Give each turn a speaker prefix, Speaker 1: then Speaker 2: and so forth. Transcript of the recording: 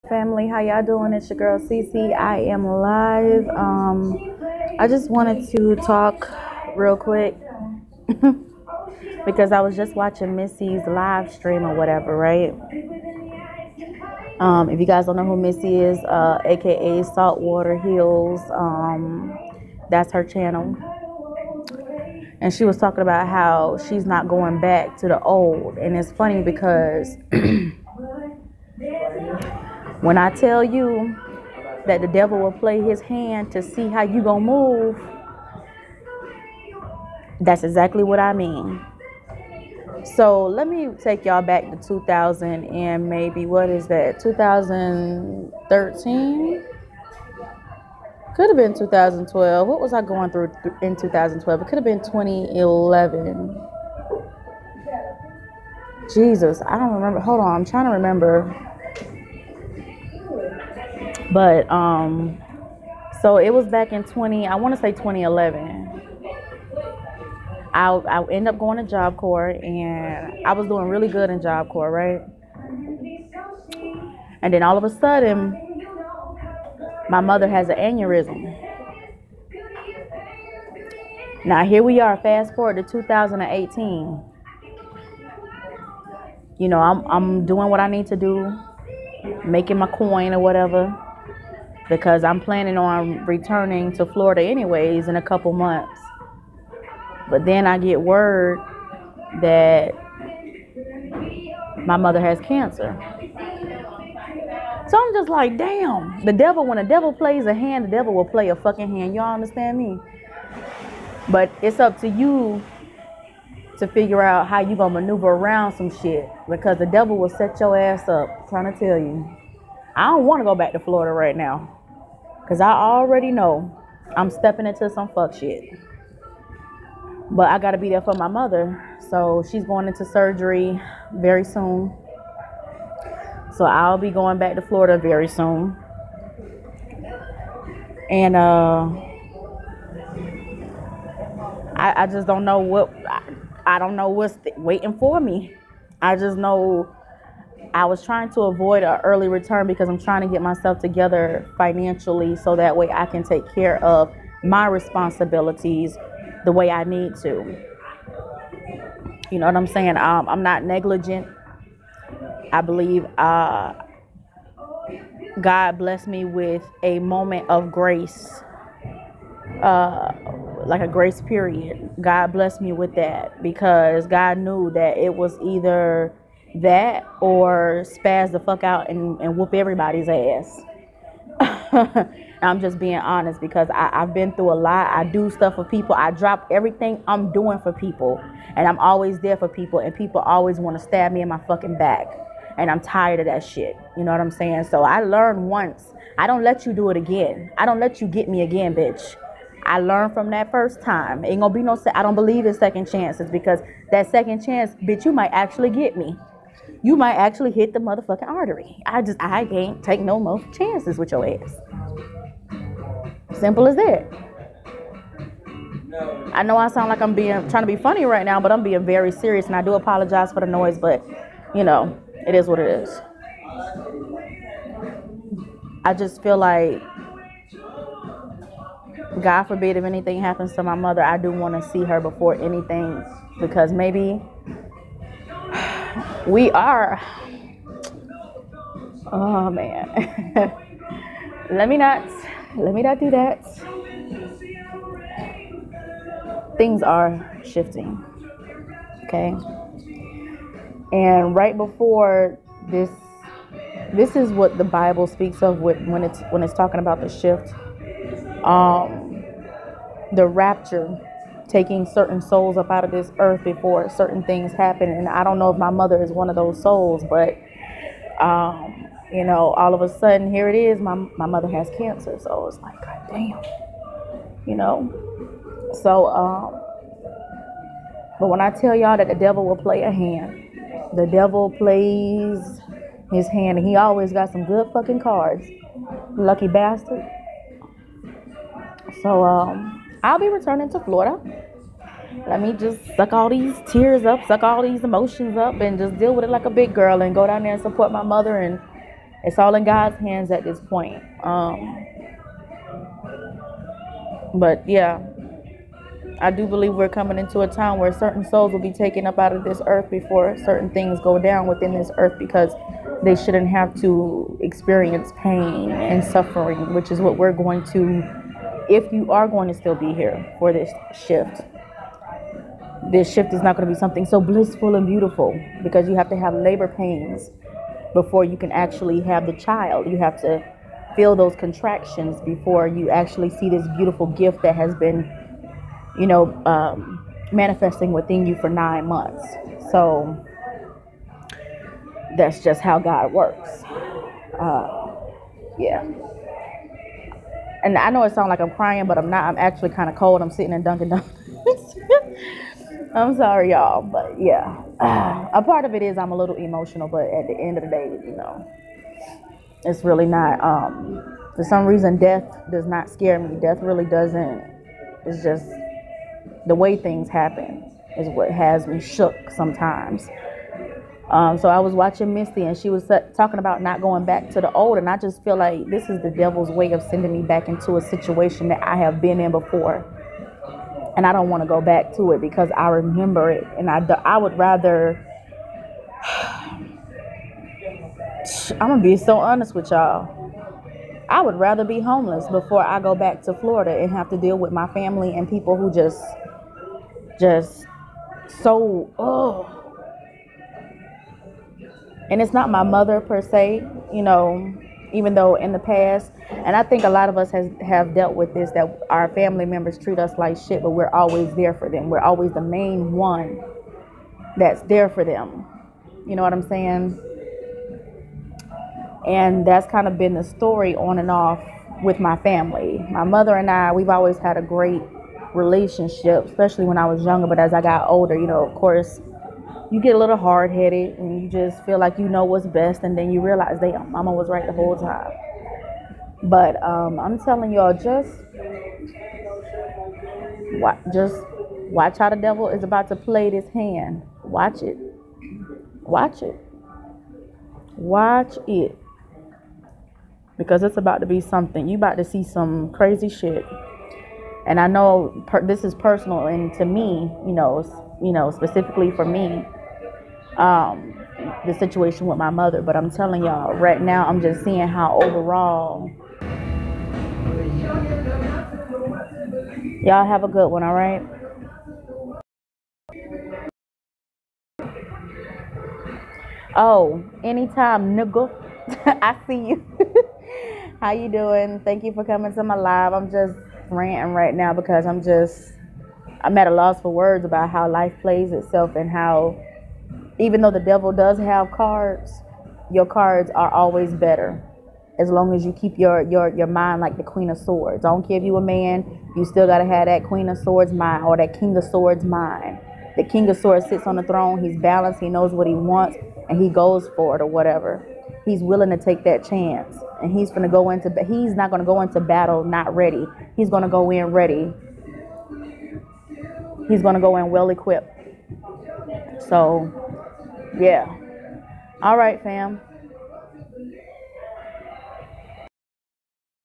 Speaker 1: Family, how y'all doing? It's your girl Cece. I am live. I just wanted to talk real quick because I was just watching Missy's live stream or whatever, right? If you guys don't know who Missy is, aka Saltwater Hills, that's her channel. And she was talking about how she's not going back to the old. And it's funny because when I tell you that the devil will play his hand to see how you gonna move, that's exactly what I mean. So let me take y'all back to 2000 and maybe, what is that, 2013? Could have been 2012. What was I going through in 2012? It could have been 2011. Jesus, I don't remember. Hold on, I'm trying to remember. But so it was back in I want to say 2011. I ended up going to Job Corps, and I was doing really good in Job Corps, right? And then all of a sudden, my mother has an aneurysm. Now here we are, fast forward to 2018. You know, I'm doing what I need to do, making my coin or whatever, because I'm planning on returning to Florida anyways in a couple months. But then I get word that my mother has cancer. So I'm just like, damn, when the devil plays a hand, the devil will play a fucking hand. Y'all understand me? But it's up to you to figure out how you gonna maneuver around some shit, because the devil will set your ass up. I'm trying to tell you. I don't want to go back to Florida right now, because I already know I'm stepping into some fuck shit. But I got to be there for my mother. So she's going into surgery very soon. So I'll be going back to Florida very soon. And I just don't know I don't know what's waiting for me. I just know I was trying to avoid an early return because I'm trying to get myself together financially so that way I can take care of my responsibilities the way I need to. You know what I'm saying? I'm not negligent. I believe God blessed me with a moment of grace, like a grace period. God blessed me with that because God knew that it was either that or spaz the fuck out and whoop everybody's ass. I'm just being honest because I've been through a lot. I do stuff for people. I drop everything I'm doing for people, and I'm always there for people, and people always want to stab me in my fucking back, and I'm tired of that shit. You know what I'm saying? So I learned once. I don't let you do it again. I don't let you get me again, bitch. I learned from that first time. Ain't gonna be no, I don't believe in second chances, because that second chance, bitch, you might actually get me. You might actually hit the motherfucking artery. I can't take no more chances with your ass. Simple as that. I know I sound like I'm trying to be funny right now, but I'm being very serious, and I do apologize for the noise, but you know, it is what it is. I just feel like, God forbid, if anything happens to my mother, I do want to see her before anything, because maybe we are. Oh man. Let me not do that. Things are shifting. Okay. And right before this is what the Bible speaks of when it's talking about the shift. The rapture, taking certain souls up out of this earth before certain things happen. And I don't know if my mother is one of those souls, but you know, all of a sudden here it is, my mother has cancer. So it's like, God damn, you know. So but when I tell y'all that the devil will play a hand, the devil plays his hand, and he always got some good fucking cards, lucky bastard. So I'll be returning to Florida. Let me just suck all these tears up, suck all these emotions up, and just deal with it like a big girl, and go down there and support my mother, and It's all in God's hands at this point. But yeah, I do believe we're coming into a time where certain souls will be taken up out of this earth before certain things go down within this earth, because they shouldn't have to experience pain and suffering, which is what we're going to, if you are going to still be here for this shift. This shift is not going to be something so blissful and beautiful, because you have to have labor pains before you can actually have the child. You have to feel those contractions before you actually see this beautiful gift that has been, manifesting within you for 9 months. So that's just how God works. Yeah. And I know it sounds like I'm crying, but I'm not. I'm actually kind of cold. I'm sitting in Dunkin' Donuts. I'm sorry, y'all, but yeah. A part of it is I'm a little emotional, but at the end of the day, it's really not. For some reason, death does not scare me. Death really doesn't. It's just the way things happen is what has me shook sometimes. So I was watching Misty, and she was talking about not going back to the old, and I just feel like this is the devil's way of sending me back into a situation that I have been in before, and I don't want to go back to it because I remember it, and I would rather. I'm gonna be so honest with y'all. I would rather be homeless before I go back to Florida and have to deal with my family and people who just so. And it's not my mother per se, even though in the past, and I think a lot of us have dealt with this, that our family members treat us like shit, but we're always there for them. We're always the main one that's there for them. You know what I'm saying? And that's kind of been the story on and off with my family. My mother and I, we've always had a great relationship, especially when I was younger. But as I got older, of course, you get a little hard-headed and you just feel like you know what's best, and then you realize, damn, mama was right the whole time. But I'm telling y'all, just watch how the devil is about to play this hand. Watch it. Because it's about to be something. You about to see some crazy shit. And I know this is personal, and to me, specifically for me, the situation with my mother. But I'm telling y'all, right now, I'm just seeing how overall. Y'all have a good one, all right? Oh, anytime, nigga. I see you. How you doing? Thank you for coming to my live. I'm just ranting right now because I'm at a loss for words about how life plays itself, and how even though the devil does have cards, your cards are always better as long as you keep your mind like the Queen of Swords. I don't care if you a man, you still got to have that Queen of Swords mind, or that King of Swords mind. The King of Swords sits on the throne. He's balanced. He knows what he wants, and he goes for it or whatever. He's willing to take that chance, and he's not going to go into battle not ready. He's going to go in ready. He's going to go in well equipped. So, yeah. All right, fam.